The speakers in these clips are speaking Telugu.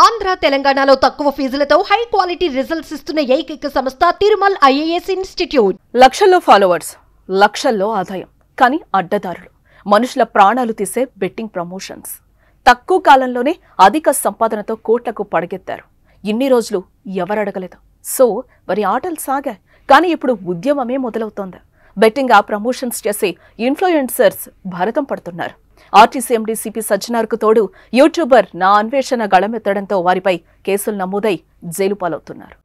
ఆంధ్ర తెలంగాణలో తక్కువ ఫీజులతో హై క్వాలిటీ రిజల్ట్స్ ఇస్తున్న ఏకైక సంస్థ తిరుమల్ ఐఏఎస్ ఇన్స్టిట్యూట్. లక్షల్లో ఫాలోవర్స్, లక్షల్లో ఆదాయం, కానీ అడ్డదారులు, మనుషుల ప్రాణాలు తీసే బెట్టింగ్ ప్రమోషన్స్. తక్కువ కాలంలోనే అధిక సంపాదనతో కోట్లకు పడగెత్తారు. ఇన్ని రోజులు ఎవరు అడగలేదు. సో వారి ఆటలు సాగాయి. కానీ ఇప్పుడు ఉద్యమమే మొదలవుతోంది. బెట్టింగ్ యాప్ ప్రమోషన్స్ చేసి ఇన్ఫ్లుయెన్సర్స్ భారతం పడుతున్నారు. ఆర్టీసీ ఎండీ సిపి సజ్జనార్కు తోడు యూట్యూబర్ నా అన్వేషణ గళమెత్తడంతో వారిపై కేసులు నమోదై జైలు పాలవుతున్నారు.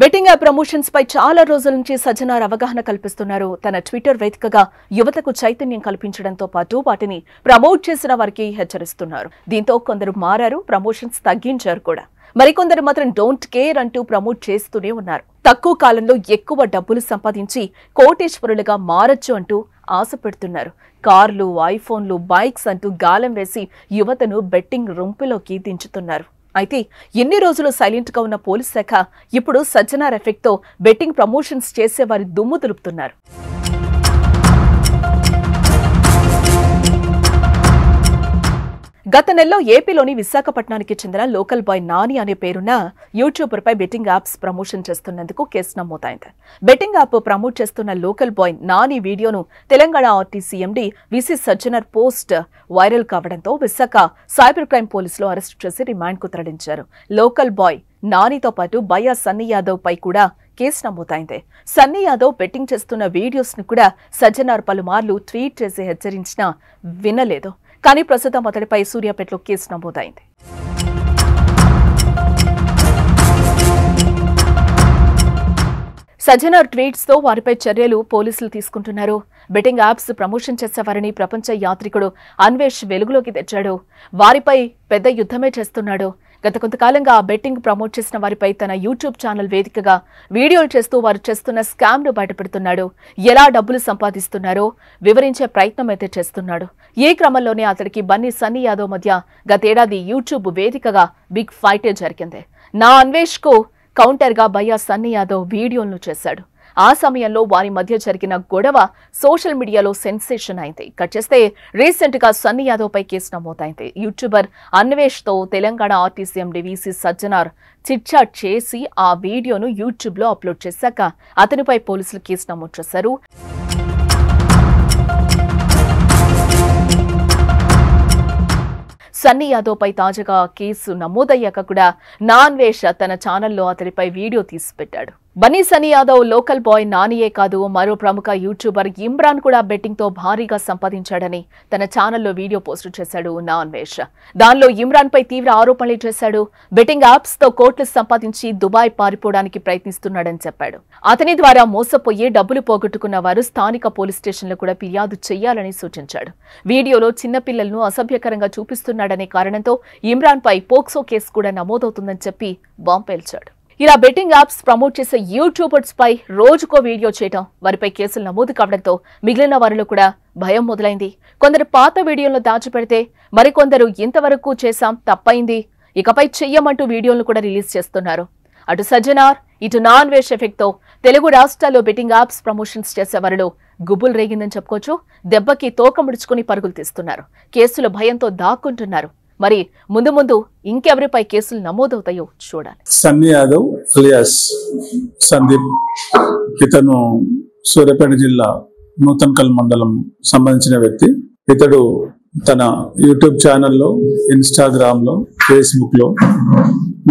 బెట్టింగ్ యాప్ ప్రమోషన్స్ పై చాలా రోజుల నుంచి సజ్జనార్ అవగాహన కల్పిస్తున్నారు. తన ట్విట్టర్ వేదికగా యువతకు చైతన్యం కల్పించడంతో పాటు వాటిని ప్రమోట్ చేసిన వారికి హెచ్చరిస్తున్నారు. దీంతో కొందరు మారారు, ప్రమోషన్స్ తగ్గించారు కూడా. మరికొందరు మాత్రం డోంట్ కేర్ అంటూ ప్రమోట్ చేస్తూనే ఉన్నారు. తక్కువ కాలంలో ఎక్కువ డబ్బులు సంపాదించి కోటేశ్వరులుగా మారచ్చు అంటూ ఆశ పెడుతున్నారు. కార్లు, ఐఫోన్లు, బైక్స్ అంటూ గాలం వేసి యువతను బెట్టింగ్ రొంపులోకి దించుతున్నారు. అయితే ఎన్ని రోజులు సైలెంట్ గా ఉన్న పోలీస్ శాఖ ఇప్పుడు సజ్జనార్ ఎఫెక్ట్ తో బెట్టింగ్ ప్రమోషన్స్ చేసే వారి దుమ్ము దులుపుతున్నారు. గత నెలలో ఏపీలోని విశాఖపట్నానికి చెందిన లోకల్ బాయ్ నాని అనే పేరున్న యూట్యూబర్ పై బెట్టింగ్ యాప్స్ ప్రమోషన్ చేస్తున్నందుకు కేసు నమోదైంది. బెట్టింగ్ యాప్ ప్రమోట్ చేస్తున్న లోకల్ బాయ్ నాని వీడియోను Telangana RTC MD VC Sajjanar post viral కావడంతో విశాఖ సైబర్ క్రైమ్ పోలీసులు అరెస్టు చేసి రిమాండ్ కు తరలించారు. లోకల్ బాయ్ నానితో పాటు బయ్యా సన్నీ యాదవ్ పై కూడా కేసు నమోదైంది. సన్నీ యాదవ్ బెట్టింగ్ చేస్తున్న వీడియోస్ ను కూడా సజ్జనార్ పలుమార్లు ట్వీట్ చేసి హెచ్చరించినా వినలేదు. కానీ ప్రస్తుతం అతడిపై సూర్యాపేటలో కేసు నమోదైంది. సజ్జనార్ ట్వీట్స్ తో వారిపై చర్యలు పోలీసులు తీసుకుంటున్నారు. బెట్టింగ్ యాప్స్ ప్రమోషన్ చేసేవారిని ప్రపంచ యాత్రికుడు అన్వేష్ వెలుగులోకి తెచ్చాడు. వారిపై పెద్ద యుద్ధమే చేస్తున్నాడు. గత కొంతకాలంగా బెట్టింగ్ ప్రమోట్ చేసిన వారిపై తన యూట్యూబ్ ఛానల్ వేదికగా వీడియోలు చేస్తూ వారు చేస్తున్న స్కామ్ను బయటపెడుతున్నాడు. ఎలా డబ్బులు సంపాదిస్తున్నారో వివరించే ప్రయత్నం అయితే చేస్తున్నాడు. ఈ క్రమంలోనే అతడికి బన్నీ సన్నీ యాదవ్ మధ్య గతేడాది యూట్యూబ్ వేదికగా బిగ్ ఫైటే జరిగింది. నా అన్వేష్ కు కౌంటర్ గా బయ్యా సన్నీ యాదవ్ వీడియోలను చేశాడు. ఆ సమయంలో వారి మధ్య జరిగిన గొడవ సోషల్ మీడియాలో సెన్సేషన్ అయింది. కట్ చేస్తే రీసెంట్ గా సన్నీ యాదవ్ పై కేసు నమోదైంది. యూట్యూబర్ అన్వేష్ తో Telangana RTC MD VC Sajjanar chitchat చేసి ఆ వీడియోను యూట్యూబ్ లో అప్లోడ్ చేశాక అతనిపై పోలీసులు కేసు నమోదు చేశారు. సన్నీ యాదవ్ పై తాజాగా కేసు నమోదయ్యాక కూడా నా అన్వేష్ తన ఛానల్లో అతడిపై వీడియో తీసి పెట్టాడు. బన్నీ సన్నీ యాదవ్ లోకల్ బాయ్ నానియే కాదు, మరో ప్రముఖ యూట్యూబర్ ఇమ్రాన్ కూడా బెట్టింగ్ తో భారీగా సంపాదించాడని తన ఛానల్లో వీడియో పోస్టు చేశాడు నా అన్వేష్. దానిలో ఇమ్రాన్ పై తీవ్ర ఆరోపణలు చేశాడు. బెట్టింగ్ యాప్స్ తో కోట్లు సంపాదించి దుబాయ్ పారిపోవడానికి ప్రయత్నిస్తున్నాడని చెప్పాడు. అతని ద్వారా మోసపోయి డబ్బులు పోగొట్టుకున్న వారు స్థానిక పోలీస్ స్టేషన్లో కూడా ఫిర్యాదు చేయాలని సూచించాడు. వీడియోలో చిన్నపిల్లలను అసభ్యకరంగా చూపిస్తున్నాడనే కారణంతో ఇమ్రాన్ పై పోక్సో కేసు కూడా నమోదవుతుందని చెప్పి బాంబు పేల్చాడు. ఇలా బెట్టింగ్ యాప్స్ ప్రమోట్ చేసే యూట్యూబర్స్ పై రోజుకో వీడియో చేయడం, వారిపై కేసులు నమోదు కావడంతో మిగిలిన వారిలో కూడా భయం మొదలైంది. కొందరు పాత వీడియోలను దాచిపెడితే మరికొందరు ఇంతవరకు చేశాం, తప్పైంది, ఇకపై చెయ్యమంటూ వీడియోలను కూడా రిలీజ్ చేస్తున్నారు. అటు సజ్జనార్, ఇటు నా అన్వేష్ ఎఫెక్ట్ తో తెలుగు రాష్ట్రాల్లో బెట్టింగ్ యాప్స్ ప్రమోషన్స్ చేసే వారిలో గుబులు రేగిందని చెప్పుకోవచ్చు. దెబ్బకి తోక ముడుచుకుని పరుగులు తీస్తున్నారు. కేసుల భయంతో దాక్కుంటున్నారు. మరి ముందు ముందు ఇంకెవరిపై కేసులు నమోదవుతాయో చూడాలి. సన్నీ యాదవ్ అలియాస్ సందీప్, ఇతను సూర్యాపేట జిల్లా నూతన్కల్ మండలం సంబంధించిన వ్యక్తి. ఇతడు తన యూట్యూబ్ ఛానల్లో, ఇన్స్టాగ్రామ్లో, ఫేస్బుక్లో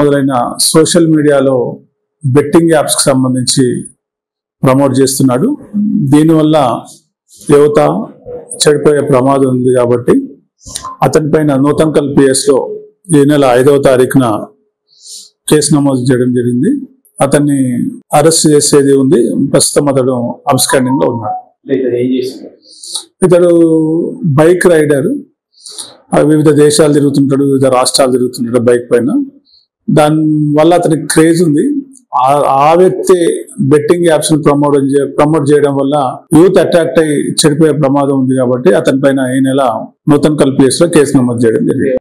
మొదలైన సోషల్ మీడియాలో బెట్టింగ్ యాప్స్కి సంబంధించి ప్రమోట్ చేస్తున్నాడు. దీనివల్ల యువత చెడిపోయే ప్రమాదం ఉంది కాబట్టి అతని పైన నూతన్కల్ పిఎస్లో ఈ నెల 5వ తారీఖున కేసు నమోదు చేయడం జరిగింది. అతన్ని అరెస్ట్ చేసేది ఉంది. ప్రస్తుతం అతడు అబ్స్కాండింగ్ లో ఉన్నాడు. ఇతడు బైక్ రైడర్, వివిధ దేశాలు తిరుగుతుంటాడు, వివిధ రాష్ట్రాలు తిరుగుతుంటాడు బైక్ పైన. దానివల్ల అతనికి క్రేజ్ ఉంది. ఆ వ్యక్తి బెట్టింగ్ యాప్స్ ని ప్రమోట్ చేయడం వల్ల యూత్ అట్రాక్ట్ అయ్యి చెడిపోయే ప్రమాదం ఉంది కాబట్టి అతని పైన ఈ నెల నూతన్కల్ పిఎస్ లో కేసు నమోదు చేయడం జరిగింది.